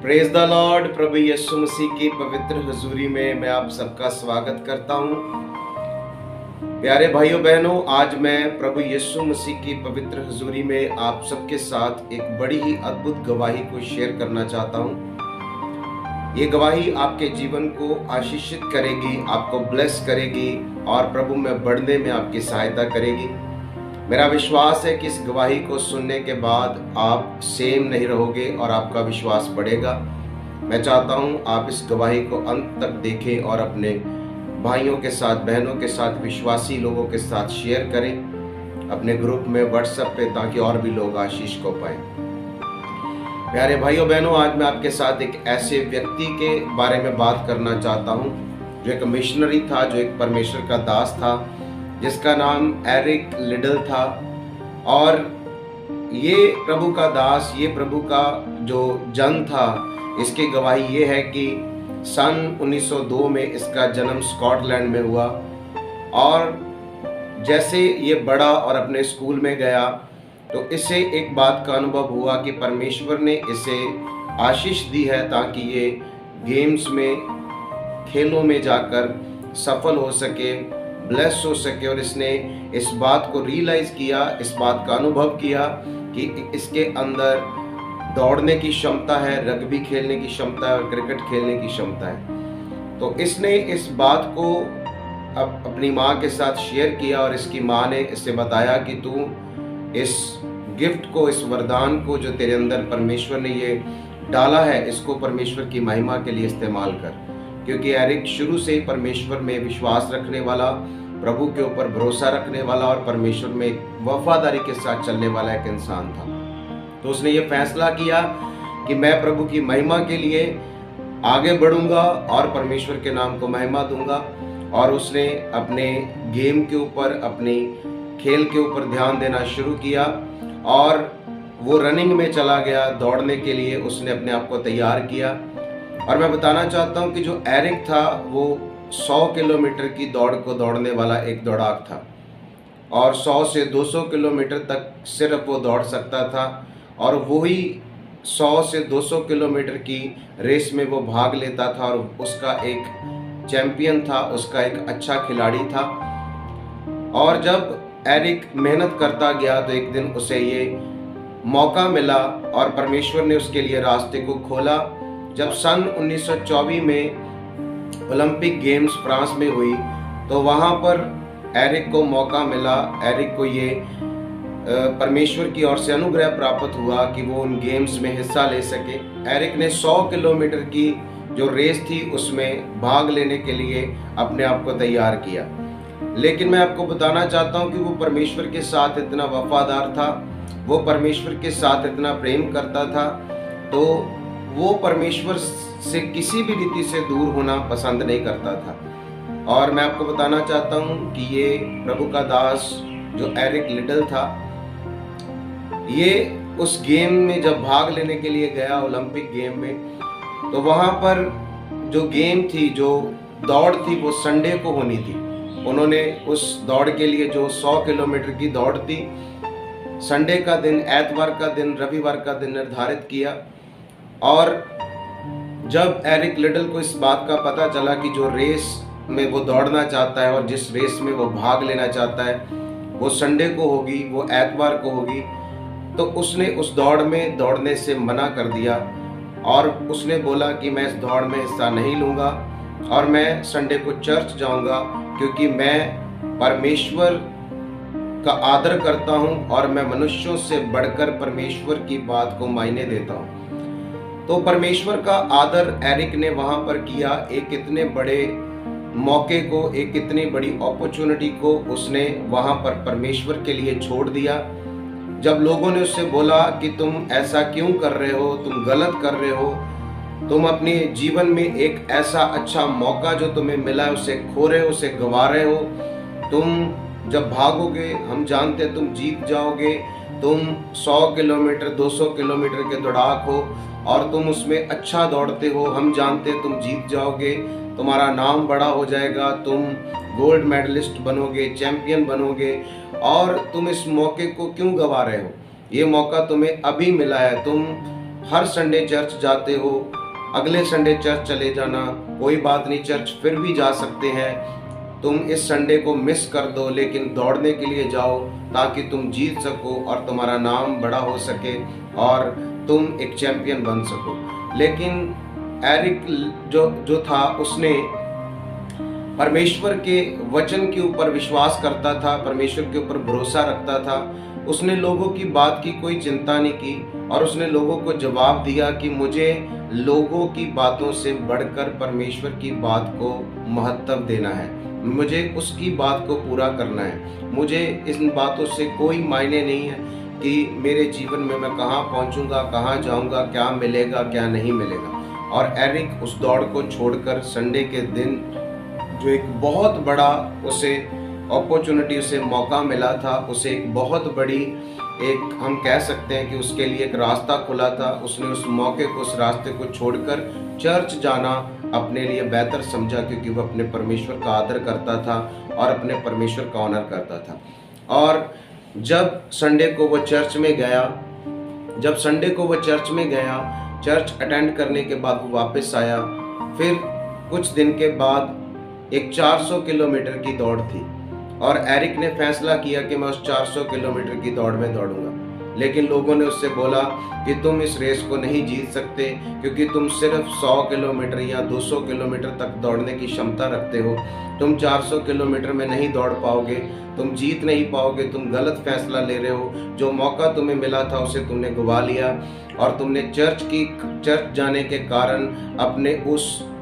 Praise the Lord. प्रभु यीशु मसीह की पवित्र हुजूरी में मैं आप सबका स्वागत करता हूं। प्यारे भाइयों बहनों, आज मैं प्रभु यीशु मसीह की पवित्र हुजूरी में आप सबके साथ एक बड़ी ही अद्भुत गवाही को शेयर करना चाहता हूं। ये गवाही आपके जीवन को आशीषित करेगी, आपको ब्लेस करेगी और प्रभु में बढ़ने में आपकी सहायता करेगी। मेरा विश्वास है कि इस गवाही को सुनने के बाद आप सेम नहीं रहोगे और आपका विश्वास बढ़ेगा। मैं चाहता हूं आप इस गवाही को अंत तक देखें और अपने भाइयों के साथ, बहनों के साथ, विश्वासी लोगों के साथ शेयर करें अपने ग्रुप में, व्हाट्सएप पे, ताकि और भी लोग आशीष को पाएं। प्यारे भाइयों बहनों, आज मैं आपके साथ एक ऐसे व्यक्ति के बारे में बात करना चाहता हूं जो एक मिशनरी था, जो एक परमेश्वर का दास था, जिसका नाम एरिक लिडल था। और ये प्रभु का दास, ये प्रभु का जो जन था, इसकी गवाही ये है कि सन 1902 में इसका जन्म स्कॉटलैंड में हुआ। और जैसे ये बड़ा और अपने स्कूल में गया तो इसे एक बात का अनुभव हुआ कि परमेश्वर ने इसे आशीष दी है ताकि ये गेम्स में, खेलों में जाकर सफल हो सके, ब्लेस हो सके। और इसने इस बात को रियलाइज किया, इस बात का अनुभव किया कि इसके अंदर दौड़ने की क्षमता है, रग्बी खेलने की क्षमता है और क्रिकेट खेलने की क्षमता है। तो इसने इस बात को अब अपनी माँ के साथ शेयर किया और इसकी माँ ने इसे बताया कि तू इस गिफ्ट को, इस वरदान को जो तेरे अंदर परमेश्वर ने ये डाला है, इसको परमेश्वर की महिमा के लिए इस्तेमाल कर। क्योंकि एरिक शुरू से ही परमेश्वर में विश्वास रखने वाला, प्रभु के ऊपर भरोसा रखने वाला और परमेश्वर में वफादारी के साथ चलने वाला एक इंसान था। तो उसने ये फैसला किया कि मैं प्रभु की महिमा के लिए आगे बढ़ूंगा और परमेश्वर के नाम को महिमा दूंगा। और उसने अपने गेम के ऊपर, अपनी खेल के ऊपर ध्यान देना शुरू किया और वो रनिंग में चला गया। दौड़ने के लिए उसने अपने आप को तैयार किया। और मैं बताना चाहता हूं कि जो एरिक था वो 100 किलोमीटर की दौड़ को दौड़ने वाला एक दौड़ाक था और 100 से 200 किलोमीटर तक सिर्फ वो दौड़ सकता था। और वही 100 से 200 किलोमीटर की रेस में वो भाग लेता था और उसका एक चैंपियन था, उसका एक अच्छा खिलाड़ी था। और जब एरिक मेहनत करता गया तो एक दिन उसे ये मौका मिला और परमेश्वर ने उसके लिए रास्ते को खोला। जब सन 1924 में ओलंपिक गेम्स फ्रांस में हुई तो वहाँ पर एरिक को मौका मिला। एरिक को ये परमेश्वर की ओर से अनुग्रह प्राप्त हुआ कि वो उन गेम्स में हिस्सा ले सके। एरिक ने 100 किलोमीटर की जो रेस थी उसमें भाग लेने के लिए अपने आप को तैयार किया। लेकिन मैं आपको बताना चाहता हूँ कि वो परमेश्वर के साथ इतना वफादार था, वो परमेश्वर के साथ इतना प्रेम करता था, तो वो परमेश्वर से किसी भी रीति से दूर होना पसंद नहीं करता था। और मैं आपको बताना चाहता हूँ कि ये प्रभु का दास जो एरिक लिडल था, ये उस गेम में जब भाग लेने के लिए गया, ओलंपिक गेम में, तो वहाँ पर जो गेम थी, जो दौड़ थी, वो संडे को होनी थी। उन्होंने उस दौड़ के लिए जो 100 किलोमीटर की दौड़ थी, संडे का दिन, एतवार का दिन, रविवार का दिन निर्धारित किया। और जब एरिक लिडल को इस बात का पता चला कि जो रेस में वो दौड़ना चाहता है और जिस रेस में वो भाग लेना चाहता है वो संडे को होगी, वो एतवार को होगी, तो उसने उस दौड़ में दौड़ने से मना कर दिया। और उसने बोला कि मैं इस दौड़ में हिस्सा नहीं लूँगा और मैं संडे को चर्च जाऊँगा, क्योंकि मैं परमेश्वर का आदर करता हूँ और मैं मनुष्यों से बढ़कर परमेश्वर की बात को मायने देता हूँ। तो परमेश्वर का आदर एरिक ने वहाँ पर किया। एक इतने बड़े मौके को, एक इतनी बड़ी अपॉर्चुनिटी को उसने वहाँ पर परमेश्वर के लिए छोड़ दिया। जब लोगों ने उससे बोला कि तुम ऐसा क्यों कर रहे हो, तुम गलत कर रहे हो, तुम अपने जीवन में एक ऐसा अच्छा मौका जो तुम्हें मिला है उसे खो रहे हो, उसे गंवा रहे हो। तुम जब भागोगे हम जानते तुम जीत जाओगे। तुम 100 किलोमीटर 200 किलोमीटर के दौड़ाक हो और तुम उसमें अच्छा दौड़ते हो, हम जानते तुम जीत जाओगे, तुम्हारा नाम बड़ा हो जाएगा, तुम गोल्ड मेडलिस्ट बनोगे, चैंपियन बनोगे, और तुम इस मौके को क्यों गंवा रहे हो? ये मौका तुम्हें अभी मिला है। तुम हर संडे चर्च जाते हो, अगले संडे चर्च चले जाना, कोई बात नहीं, चर्च फिर भी जा सकते हैं। तुम इस संडे को मिस कर दो, लेकिन दौड़ने के लिए जाओ ताकि तुम जीत सको और तुम्हारा नाम बड़ा हो सके और तुम एक चैंपियन बन सको। लेकिन एरिक जो था, उसने परमेश्वर के वचन के ऊपर विश्वास करता था, परमेश्वर के ऊपर भरोसा रखता था। उसने लोगों की बात की कोई चिंता नहीं की और उसने लोगों को जवाब दिया कि मुझे लोगों की बातों से बढ़कर परमेश्वर की बात को महत्व देना है, मुझे उसकी बात को पूरा करना है। मुझे इन बातों से कोई मायने नहीं है कि मेरे जीवन में मैं कहाँ पहुँचूंगा, कहाँ जाऊँगा, क्या मिलेगा क्या नहीं मिलेगा। और एरिक उस दौड़ को छोड़कर संडे के दिन, जो एक बहुत बड़ा उसे अपॉर्चुनिटी, उसे मौका मिला था, उसे एक बहुत बड़ी, एक हम कह सकते हैं कि उसके लिए एक रास्ता खुला था, उसने उस मौके को, उस रास्ते को छोड़कर चर्च जाना अपने लिए बेहतर समझा, क्योंकि वो अपने परमेश्वर का आदर करता था और अपने परमेश्वर का ऑनर करता था। और जब संडे को वो चर्च में गया, चर्च अटेंड करने के बाद वो वापस आया। फिर कुछ दिन के बाद एक 400 किलोमीटर की दौड़ थी और एरिक ने फैसला किया कि मैं उस 400 किलोमीटर की दौड़ में दौड़ूंगा। लेकिन लोगों ने उससे बोला कि तुम इस रेस को नहीं जीत सकते, क्योंकि तुम सिर्फ 100 किलोमीटर या 200 किलोमीटर तक दौड़ने की क्षमता रखते हो। तुम 400 किलोमीटर में नहीं दौड़ पाओगे, तुम जीत नहीं पाओगे, तुम गलत फैसला ले रहे हो। जो मौका तुम्हें मिला था उसे तुमने गंवा लिया और तुमने चर्च जाने के कारण अपने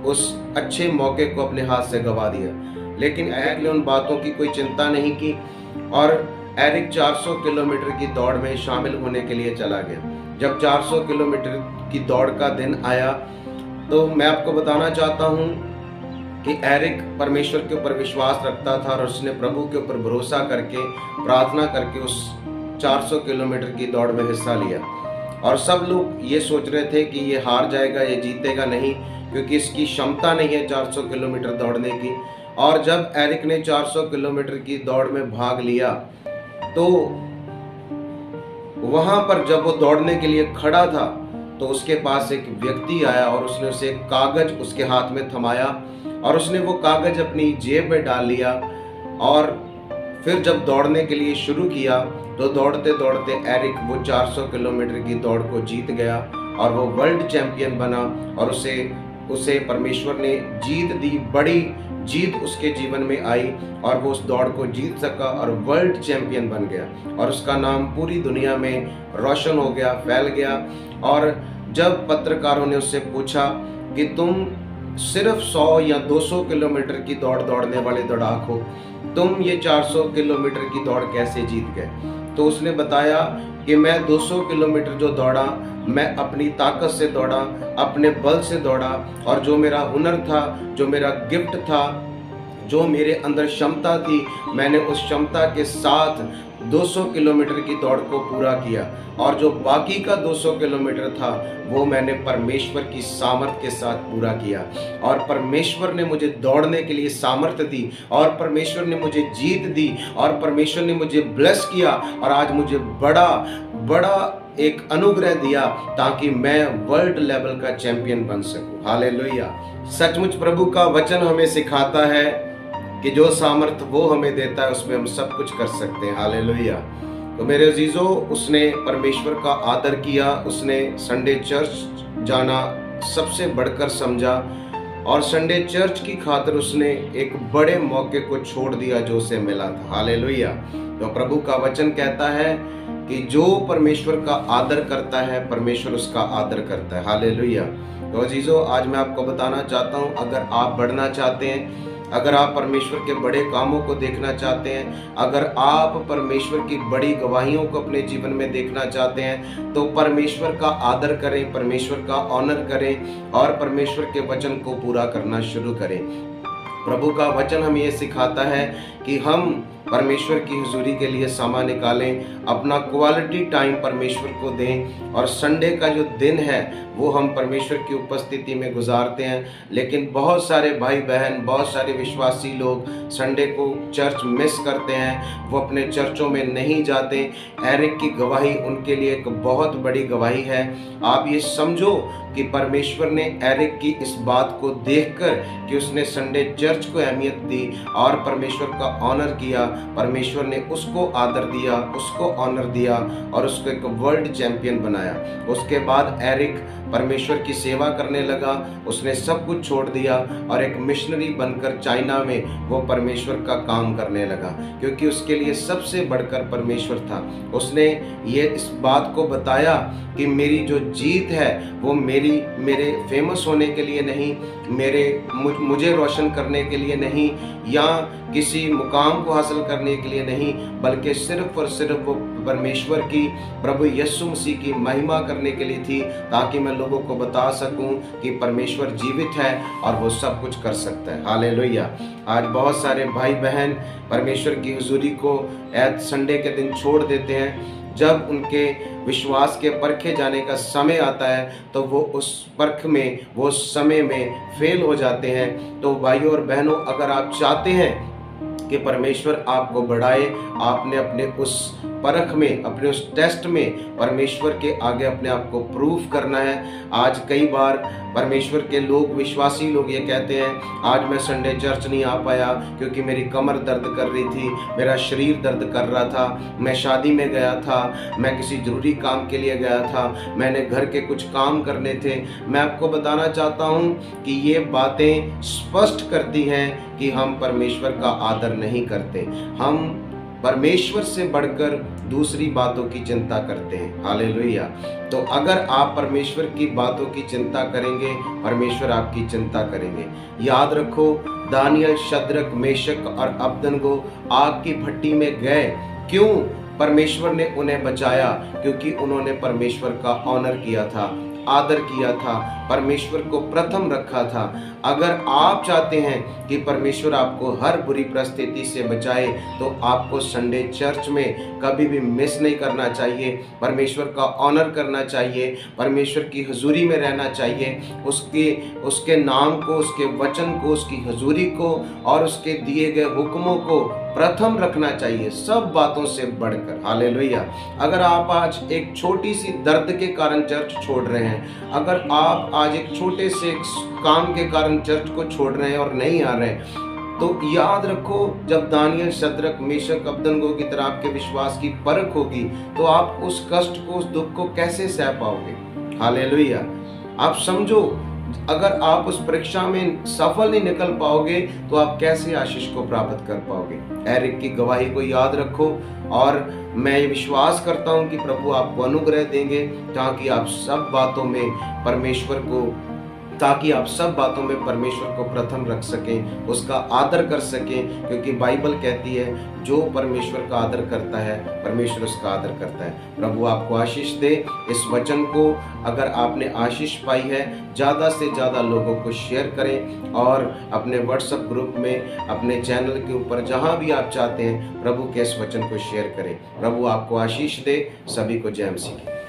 उस अच्छे मौके को अपने हाथ से गंवा दिया। लेकिन एरिक ने उन बातों की कोई चिंता नहीं की और एरिक 400 किलोमीटर की दौड़ में शामिल होने के लिए चला गया। जब 400 किलोमीटर की दौड़ का दिन आया तो मैं आपको बताना चाहता हूँ कि एरिक परमेश्वर के ऊपर विश्वास रखता था और उसने प्रभु के ऊपर भरोसा करके, प्रार्थना करके उस 400 किलोमीटर की दौड़ में हिस्सा लिया। और सब लोग ये सोच रहे थे कि ये हार जाएगा, ये जीतेगा नहीं, क्योंकि इसकी क्षमता नहीं है 400 किलोमीटर दौड़ने की। और जब एरिक ने 400 किलोमीटर की दौड़ में भाग लिया तो वहां पर जब वो दौड़ने के लिए खड़ा था तो उसके पास एक व्यक्ति आया और उसने उसे एक कागज उसके हाथ में थमाया और उसने वो कागज अपनी जेब में डाल लिया। और फिर जब दौड़ने के लिए शुरू किया तो दौड़ते दौड़ते एरिक वो 400 किलोमीटर की दौड़ को जीत गया और वो वर्ल्ड चैंपियन बना और उसे परमेश्वर ने जीत दी, बड़ी जीत उसके जीवन में आई और वो उस दौड़ को जीत सका और वर्ल्ड चैंपियन बन गया और उसका नाम पूरी दुनिया में रोशन हो गया, फैल गया। और जब पत्रकारों ने उससे पूछा कि तुम सिर्फ 100 या 200 किलोमीटर की दौड़ दौड़ने वाले दौड़ाक हो, तुम ये 400 किलोमीटर की दौड़ कैसे जीत गए? तो उसने बताया कि मैं 200 किलोमीटर जो दौड़ा, मैं अपनी ताकत से दौड़ा, अपने बल से दौड़ा और जो मेरा हुनर था, जो मेरा गिफ्ट था, जो मेरे अंदर क्षमता थी, मैंने उस क्षमता के साथ 200 किलोमीटर की दौड़ को पूरा किया। और जो बाकी का 200 किलोमीटर था वो मैंने परमेश्वर की सामर्थ के साथ पूरा किया और परमेश्वर ने मुझे दौड़ने के लिए सामर्थ दी और परमेश्वर ने मुझे जीत दी और परमेश्वर ने मुझे ब्लेस किया और आज मुझे बड़ा एक अनुग्रह दिया ताकि मैं वर्ल्ड लेवल का चैंपियन बन सकूं। हालेलुया। सचमुच प्रभु का वचन हमें सिखाता है कि जो सामर्थ वो हमें देता है उसमें हम सब कुछ कर सकते हैं। हालेलुया। तो मेरे अजीजों, उसने परमेश्वर का आदर किया, उसने संडे चर्च जाना सबसे बढ़कर समझा और संडे चर्च की खातिर उसने एक बड़े मौके को छोड़ दिया जो उसे मिला था। हालेलुया। तो प्रभु का वचन कहता है कि जो परमेश्वर का आदर करता है परमेश्वर उसका आदर करता है। हालेलुया। तो अजीजों, आज मैं आपको बताना चाहता हूँ, अगर आप बढ़ना चाहते हैं, अगर आप परमेश्वर के बड़े कामों को देखना चाहते हैं, अगर आप परमेश्वर की बड़ी गवाहियों को अपने जीवन में देखना चाहते हैं, तो परमेश्वर का आदर करें, परमेश्वर का ऑनर करें और परमेश्वर के वचन को पूरा करना शुरू करें। प्रभु का वचन हमें ये सिखाता है कि हम परमेश्वर की हुजूरी के लिए समय निकालें, अपना क्वालिटी टाइम परमेश्वर को दें, और संडे का जो दिन है वो हम परमेश्वर की उपस्थिति में गुजारते हैं। लेकिन बहुत सारे भाई बहन, बहुत सारे विश्वासी लोग संडे को चर्च मिस करते हैं, वो अपने चर्चों में नहीं जाते। एरिक की गवाही उनके लिए एक बहुत बड़ी गवाही है। आप ये समझो कि परमेश्वर ने एरिक की इस बात को देखकर कि उसने संडे चर्च को अहमियत दी और परमेश्वर का ऑनर किया, परमेश्वर ने उसको आदर दिया, उसको ऑनर दिया और उसको एक वर्ल्ड चैंपियन बनाया। उसके बाद एरिक परमेश्वर की सेवा करने लगा, उसने सब कुछ छोड़ दिया और एक मिशनरी बनकर चाइना में वो परमेश्वर का काम करने लगा, क्योंकि उसके लिए सबसे बढ़कर परमेश्वर था। उसने ये इस बात को बताया कि मेरी जो जीत है वो मेरे फेमस होने के लिए नहीं, मुझे रोशन करने के लिए नहीं, या किसी मुकाम को हासिल करने के लिए नहीं, बल्कि सिर्फ और सिर्फ वो परमेश्वर की, प्रभु यीशु मसीह की महिमा करने के लिए थी, ताकि मैं लोगों को बता सकूं कि परमेश्वर जीवित है और वो सब कुछ कर सकता है। हालेलुया। आज बहुत सारे भाई बहन परमेश्वर की हुजूरी को संडे के दिन छोड़ देते हैं। जब उनके विश्वास के परखे जाने का समय आता है तो वो उस परख में, वो समय में फेल हो जाते हैं। तो भाइयों और बहनों, अगर आप चाहते हैं कि परमेश्वर आपको बढ़ाए, आपने अपने उस परख में, अपने उस टेस्ट में परमेश्वर के आगे अपने आप को प्रूफ करना है। आज कई बार परमेश्वर के लोग, विश्वासी लोग ये कहते हैं, आज मैं संडे चर्च नहीं आ पाया क्योंकि मेरी कमर दर्द कर रही थी, मेरा शरीर दर्द कर रहा था, मैं शादी में गया था, मैं किसी जरूरी काम के लिए गया था, मैंने घर के कुछ काम करने थे। मैं आपको बताना चाहता हूँ कि ये बातें स्पष्ट करती हैं कि हम परमेश्वर का आदर नहीं करते, हम परमेश्वर से बढ़कर दूसरी बातों की चिंता करते हैं। हालेलुया। तो अगर आप परमेश्वर की बातों की चिंता करेंगे, परमेश्वर आपकी चिंता करेंगे। याद रखो, दानियल, शद्रक, मेशक और अबदनगो आग की भट्टी में गए। क्यों? परमेश्वर ने उन्हें बचाया, क्योंकि उन्होंने परमेश्वर का ऑनर किया था, आदर किया था, परमेश्वर को प्रथम रखा था। अगर आप चाहते हैं कि परमेश्वर आपको हर बुरी परिस्थिति से बचाए, तो आपको संडे चर्च में कभी भी मिस नहीं करना चाहिए, परमेश्वर का ऑनर करना चाहिए, परमेश्वर की हुजूरी में रहना चाहिए, उसके नाम को, उसके वचन को, उसकी हुजूरी को और उसके दिए गए हुक्मों को प्रथम रखना चाहिए, सब बातों से बढ़कर। हालेलुया। अगर आप आज एक छोटी सी दर्द के कारण चर्च छोड़ रहे हैं, अगर आप आज एक छोटे से काम के कारण चर्च को छोड़ रहे हैं और नहीं आ रहे हैं, तो याद रखो, जब दानियल, शद्रक, मेशक, अबदनगो की तरह आपके विश्वास की परख होगी, तो आप उस कष्ट को, उस दुख को कैसे सह पाओगे। हालेलुया। आप समझो, अगर आप उस परीक्षा में सफल नहीं निकल पाओगे तो आप कैसे आशीष को प्राप्त कर पाओगे। एरिक की गवाही को याद रखो, और मैं ये विश्वास करता हूं कि प्रभु आपको अनुग्रह देंगे, ताकि आप सब बातों में परमेश्वर को प्रथम रख सकें, उसका आदर कर सकें, क्योंकि बाइबल कहती है जो परमेश्वर का आदर करता है, परमेश्वर उसका आदर करता है। प्रभु आपको आशीष दे। इस वचन को अगर आपने आशीष पाई है, ज़्यादा से ज़्यादा लोगों को शेयर करें और अपने व्हाट्सएप ग्रुप में, अपने चैनल के ऊपर, जहाँ भी आप चाहते हैं, प्रभु के इस वचन को शेयर करें। प्रभु आपको आशीष दे। सभी को जय मसीह।